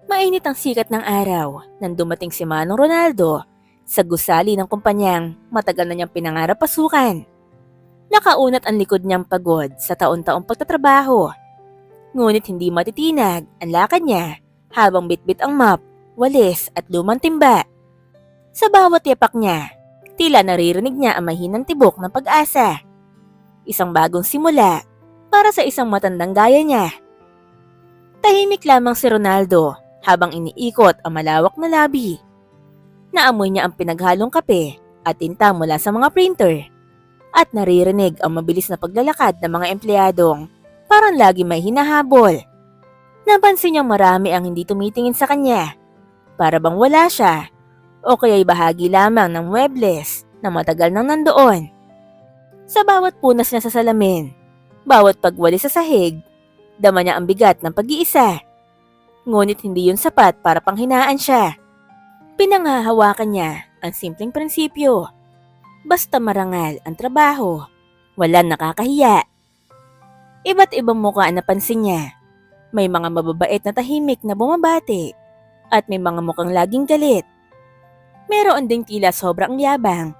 Mainit ang sikat ng araw nang dumating si Manong Ronaldo sa gusali ng kumpanyang matagal na niyang pinangarap pasukan. Nakaunat ang likod niyang pagod sa taon-taong pagtatrabaho. Ngunit hindi matitinag ang lakad niya habang bitbit ang map, walis at lumang timba. Sa bawat yapak niya, tila naririnig niya ang mahinang tibok ng pag-asa. Isang bagong simula para sa isang matandang gaya niya. Tahimik lamang si Ronaldo habang iniikot ang malawak na labi. Naamoy niya ang pinaghalong kape at tinta mula sa mga printer. At naririnig ang mabilis na paglalakad ng mga empleyadong parang lagi may hinahabol. Napansin niyang marami ang hindi tumitingin sa kanya. Para bang wala siya o kaya'y bahagi lamang ng muebles na matagal nang nandoon. Sa bawat punas niya sa salamin, bawat pagwali sa sahig, dama niya ang bigat ng pag-iisa. Ngunit hindi yun sapat para panghinaan siya. Pinanghahawakan niya ang simpleng prinsipyo. Basta marangal ang trabaho, walang nakakahiya. Iba't ibang mukha ang napansin niya. May mga mababait na tahimik na bumabati at may mga mukhang laging galit. Meron ding tila sobrang yabang,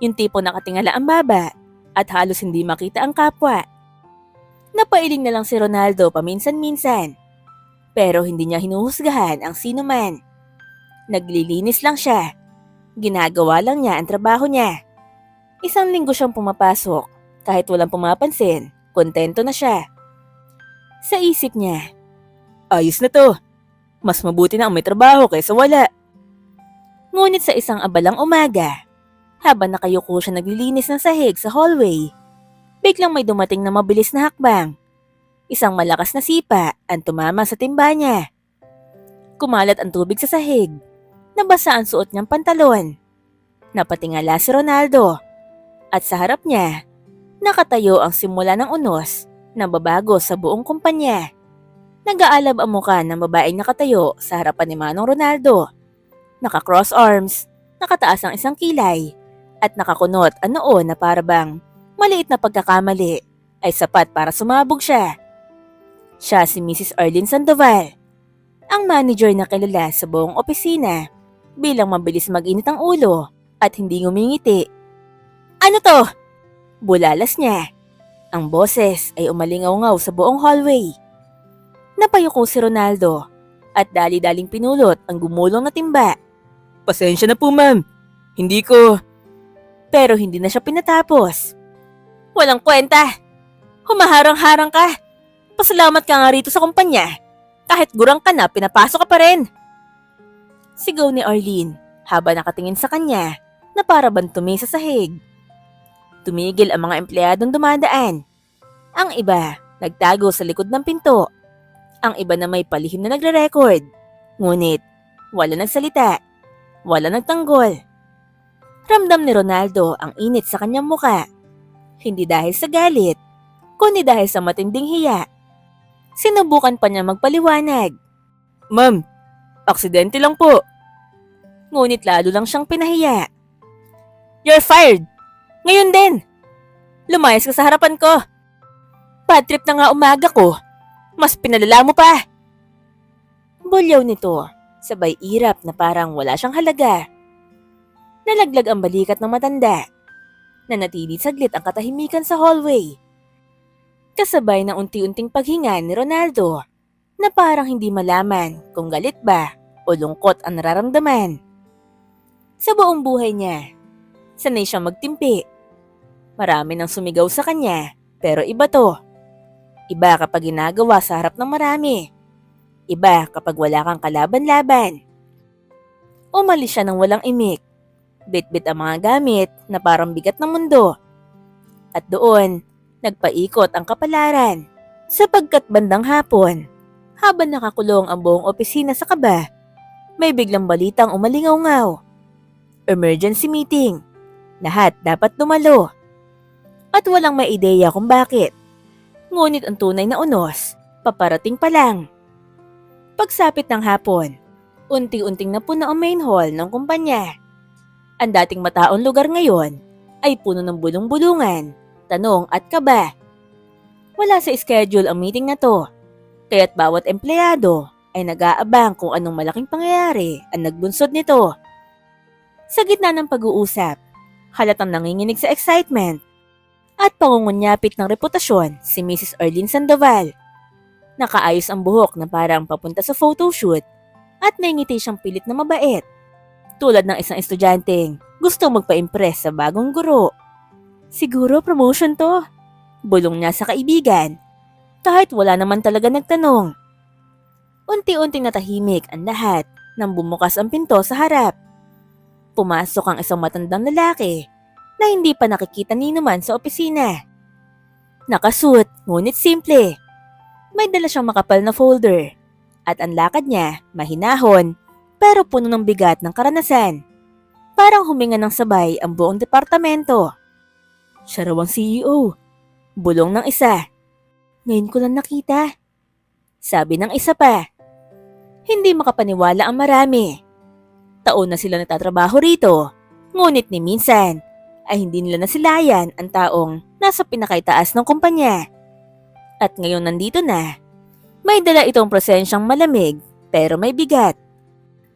yung tipo nakatingala ang baba at halos hindi makita ang kapwa. Napailing na lang si Ronaldo paminsan-minsan, pero hindi niya hinuhusgahan ang sino man. Naglilinis lang siya. Ginagawa lang niya ang trabaho niya. Isang linggo siyang pumapasok, kahit walang pumapansin, kontento na siya. Sa isip niya, ayos na to. Mas mabuti na ang may trabaho kaysa wala. Ngunit sa isang abalang umaga, habang nakayuko siya naglilinis ng sahig sa hallway, biglang may dumating na mabilis na hakbang. Isang malakas na sipa ang tumama sa timba niya. Kumalat ang tubig sa sahig. Nabasa ang suot niyang pantalon. Napatingala si Ronaldo. At sa harap niya, nakatayo ang simula ng unos na babago sa buong kumpanya. Nag-aalab ang muka ng babaeng nakatayo sa harapan ni Manong Ronaldo. Naka-cross arms, nakataas ang isang kilay, at nakakunot ang noo na parabang maliit na pagkakamali ay sapat para sumabog siya. Siya si Mrs. Arlene Sandoval, ang manager na kilala sa buong opisina bilang mabilis mag-init ang ulo at hindi ngumingiti. Ano to? Bulalas niya. Ang boses ay umalingaw-ngaw sa buong hallway. Napayuko si Ronaldo at dali-daling pinulot ang gumulong na timba. Pasensya na po ma'am. Hindi ko... Pero hindi na siya pinatapos. Walang kwenta. Humaharang-harang ka. Pasalamat ka nga rito sa kumpanya. Kahit gurang ka na, pinapasok ka pa rin. Sigaw ni Arlene habang nakatingin sa kanya na para bang tumi sa sahig. Tumigil ang mga empleyadong dumadaan. Ang iba, nagtago sa likod ng pinto. Ang iba na may palihim na nagre-record. Ngunit, wala nagsalita. Wala nagtanggol. Ramdam ni Ronaldo ang init sa kanyang muka. Hindi dahil sa galit, kundi dahil sa matinding hiya. Sinubukan pa niya magpaliwanag. Ma'am, aksidente lang po. Ngunit lalo lang siyang pinahiya. You're fired! Ngayon din! Lumayas ka sa harapan ko! Bad trip na nga umaga ko. Mas pinalala mo pa! Bulyaw nito, sabay irap na parang wala siyang halaga. Nalaglag ang balikat ng matanda. Nanatili saglit ang katahimikan sa hallway. Kasabay ng unti-unting paghinga ni Ronaldo na parang hindi malaman kung galit ba o lungkot ang nararamdaman. Sa buong buhay niya, sanay siyang magtimpi. Marami nang sumigaw sa kanya, pero iba to. Iba kapag ginagawa sa harap ng marami. Iba kapag wala kang kalaban-laban. Umalis siya ng walang imik. Bit-bit ang mga gamit na parang bigat ng mundo. At doon, nagpaikot ang kapalaran. Sapagkat bandang hapon, habang nakakulong ang buong opisina sa kaba, may biglang balitang umalingaw-ngaw. Emergency meeting. Lahat dapat dumalo. At walang may ideya kung bakit. Ngunit ang tunay na unos, paparating pa lang. Pagsapit ng hapon, unti-unting napuno ang main hall ng kumpanya. Ang dating mataong lugar ngayon ay puno ng bulong-bulungan, tanong at kaba. Wala sa schedule ang meeting na to, kaya't bawat empleyado ay nag-aabang kung anong malaking pangyayari ang nagbunsod nito. Sa gitna ng pag-uusap, halatang nanginginig sa excitement at pangungunyapit ng reputasyon si Mrs. Arlene Sandoval. Nakaayos ang buhok na parang papunta sa photoshoot at may ngiti siyang pilit na mabait. Tulad ng isang estudyanteng gusto magpa-impress sa bagong guro. Siguro promotion to. Bulong niya sa kaibigan. Kahit wala naman talaga nagtanong. Unti-unting natahimik ang lahat nang bumukas ang pinto sa harap. Pumasok ang isang matandang lalaki na hindi pa nakikita ni naman sa opisina. Nakasuot, ngunit simple. May dala siyang makapal na folder at ang lakad niya mahinahon pero puno ng bigat ng karanasan. Parang huminga ng sabay ang buong departamento. Siya raw ang CEO. Bulong ng isa. Ngayon ko lang nakita. Sabi ng isa pa. Hindi makapaniwala ang marami. Taon na sila natatrabaho rito, ngunit ni minsan ay hindi nila nasilayan ang taong nasa pinakaitaas ng kumpanya. At ngayon nandito na, may dala itong presensyang malamig pero may bigat.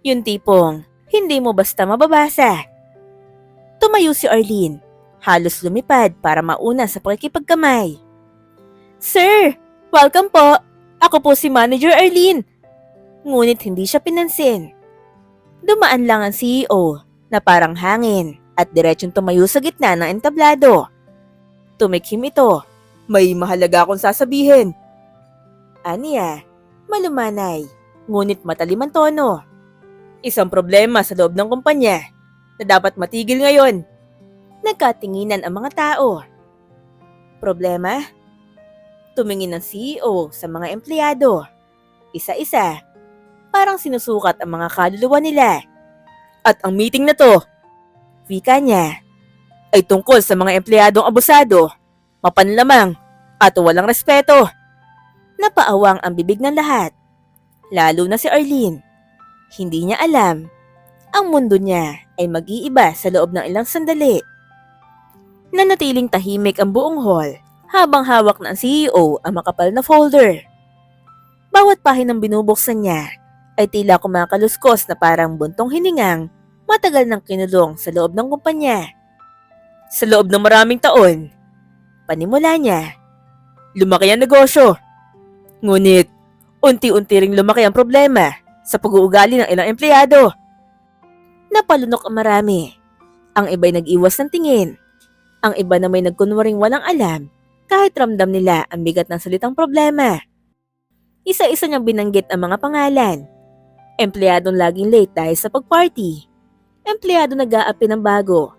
Yung tipong hindi mo basta mababasa. Tumayo si Arlene, halos lumipad para mauna sa pakikipagkamay. Sir, welcome po. Ako po si Manager Arlene. Ngunit hindi siya pinansin. Dumaan lang ang CEO na parang hangin at diretsong tumayo sa gitna ng entablado. Tumikhim ito. May mahalaga akong sasabihin. Aniya, malumanay, ngunit matalim ang tono. Isang problema sa loob ng kumpanya na dapat matigil ngayon. Nagkatinginan ang mga tao. Problema? Tumingin ang CEO sa mga empleyado. Isa-isa. Parang sinusukat ang mga kaluluwa nila. At ang meeting na to, wika niya, ay tungkol sa mga empleyadong abusado, mapanlamang, at walang respeto. Napaawang ang bibig ng lahat, lalo na si Arlene. Hindi niya alam, ang mundo niya ay mag-iiba sa loob ng ilang sandali. Nanatiling tahimik ang buong hall habang hawak na ang CEO ang makapal na folder. Bawat pahinang binubuksan niya ay tila kumakaluskos na parang buntong hiningang matagal nang kinulong sa loob ng kumpanya. Sa loob ng maraming taon, panimula niya, lumaki ang negosyo. Ngunit, unti-unti ring lumaki ang problema sa pag-uugali ng ilang empleyado. Napalunok ang marami. Ang iba'y nag-iwas ng tingin. Ang iba na may nagkunwaring walang alam kahit ramdam nila ang bigat ng salitang problema. Isa-isa niyang binanggit ang mga pangalan. Empleyadong laging late dahil sa pag-party. Empleyado nag-aapi ng bago.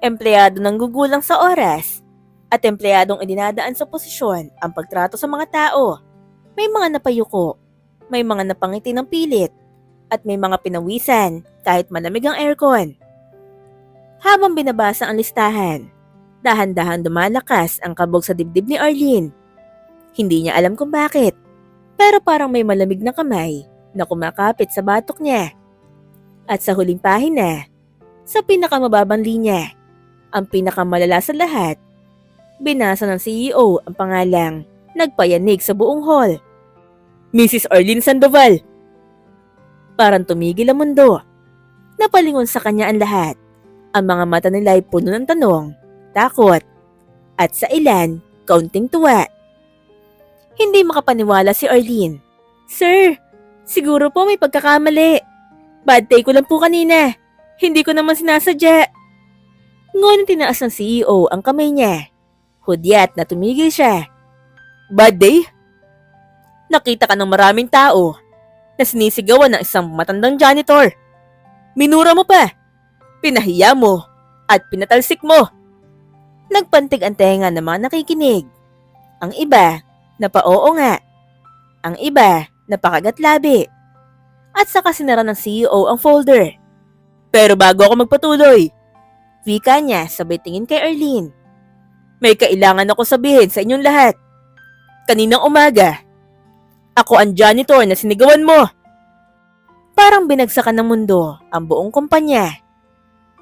Empleyado nang gugulang sa oras. At empleyadong idinadaan sa posisyon ang pagtrato sa mga tao. May mga napayuko. May mga napangiti ng pilit. At may mga pinawisan kahit malamig ang aircon. Habang binabasa ang listahan, dahan-dahan lumalakas ang kabog sa dibdib ni Arlene. Hindi niya alam kung bakit. Pero parang may malamig na kamay na kumakapit sa batok niya. At sa huling pahina, sa pinakamababang linya, ang pinakamalala sa lahat, binasa ng CEO ang pangalang nagpayanig sa buong hall. Mrs. Arlene Sandoval. Parang tumigil ang mundo. Napalingon sa kanya ang lahat. Ang mga mata nila ay puno ng tanong, takot, at sa ilan, kaunting tuwa. Hindi makapaniwala si Arlene. Sir, siguro po may pagkakamali. Bad day ko lang po kanina. Hindi ko naman sinasadya. Ngunit tinaas ng CEO ang kamay niya. Hudyat na tumigil siya. Bad day? Nakita ka ng maraming tao na sinisigawan ng isang matandang janitor. Minura mo pa. Pinahiya mo at pinatalsik mo. Nagpantig ang tenga ng mga nakikinig. Ang iba, napa-oo nga. Ang iba, napakagat-labi. At saka sinara ng CEO ang folder. Pero bago ako magpatuloy, wika niya sabay tingin kay Arlene. May kailangan ako sabihin sa inyong lahat. Kaninang umaga, ako ang janitor na sinigawan mo. Parang binagsakan ng mundo ang buong kumpanya.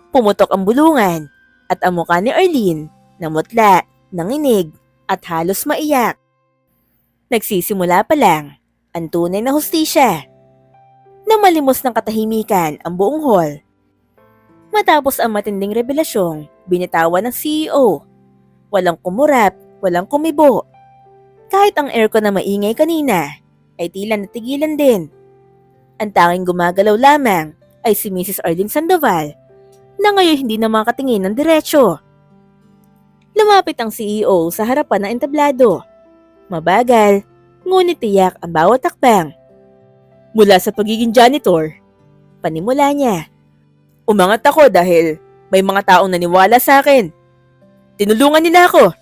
Pumutok ang bulungan at ang mukha ni Arlene namutla, nanginig at halos maiyak. Nagsisimula pa lang ang tunay na hustisya. Nalimos ng katahimikan ang buong hall. Matapos ang matinding revelasyong, binitawan ng CEO. Walang kumurap, walang kumibo. Kahit ang aircon na maingay kanina, ay tila natigilan din. Ang tanging gumagalaw lamang ay si Mrs. Arlene Sandoval, na ngayon hindi na makatingin ng diretsyo. Lumapit ang CEO sa harapan ng entablado. Mabagal, ngunit tiyak ang bawat takbang. Mula sa pagiging janitor, panimula niya. Umangat ako dahil may mga taong naniwala sa akin. Tinulungan nila ako.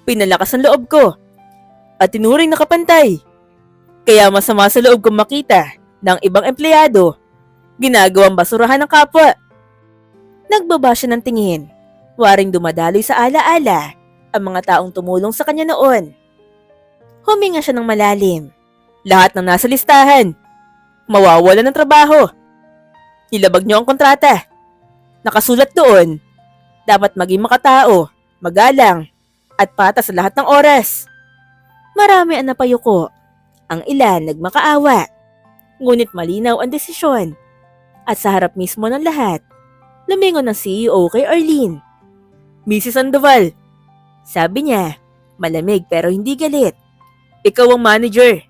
Pinalakas ang loob ko. At tinuring na kapantay. Kaya masama sa loob kong makita ng ibang empleyado ginagawang basurahan ng kapwa. Nagbaba siya ng tingin. Waring dumadaloy sa alaala ang mga taong tumulong sa kanya noon. Huminga siya ng malalim. Lahat ng nasa listahan, mawawala ng trabaho. Nilabag niyo ang kontrata. Nakasulat doon, dapat maging makatao, magalang, at patas sa lahat ng oras. Marami ang napayuko. Ang ilan nagmakaawa. Ngunit malinaw ang desisyon. At sa harap mismo ng lahat, lumingon ng CEO kay Arlene. Mrs. Sandoval, sabi niya, malamig pero hindi galit. Ikaw ang manager.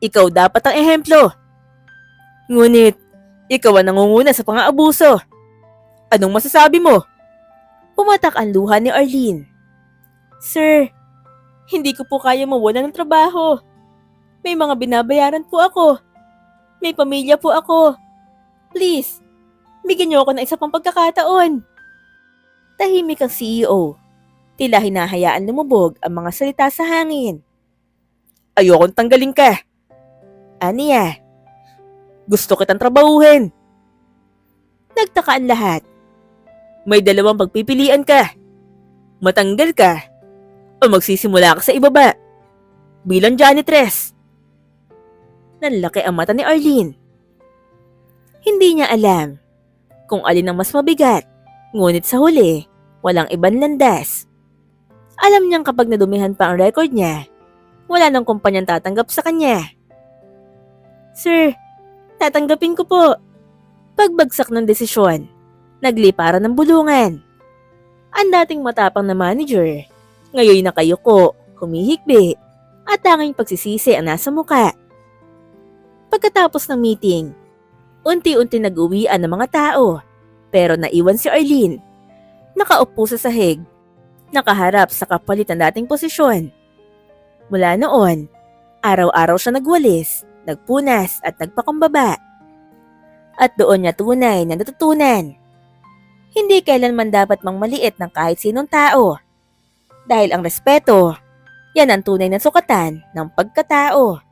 Ikaw dapat ang ehemplo. Ngunit, ikaw ang nangunguna sa pang-aabuso. Anong masasabi mo? Pumatak ang luha ni Arlene. Sir, hindi ko po kaya mawala ng trabaho. May mga binabayaran po ako. May pamilya po ako. Please, bigyan niyo ako ng isa pang pagkakataon. Tahimik ang CEO. Tila hinahayaan lumubog ang mga salita sa hangin. Ayokong tanggalin ka. Aniya, gusto kitang trabahuhin. Nagtaka ang lahat. May dalawang pagpipilian ka. Matanggal ka o magsisimula ka sa ibaba bilang janitress. Nanlaki ang mata ni Arlene. Hindi niya alam kung alin ang mas mabigat, ngunit sa huli, walang ibang landas. Alam niyang kapag nadumihan pa ang record niya, wala nang kumpanyang tatanggap sa kanya. Sir, tatanggapin ko po. Pagbagsak ng desisyon, nagliparan ng bulungan. Ang dating matapang na manager, ngayon nakayuko, humihikbi, at tanging pagsisisi ang nasa muka. Pagkatapos ng meeting, unti-unti nag-uwian ng mga tao, pero naiwan si Arlene. Nakaupo sa sahig, nakaharap sa kapalit ng dating posisyon. Mula noon, araw-araw siya nagwalis, nagpunas at nagpakumbaba. At doon niya tunay na natutunan. Hindi kailanman dapat mangmaliit ng kahit sinong tao. Dahil ang respeto, yan ang tunay na sukatan ng pagkatao.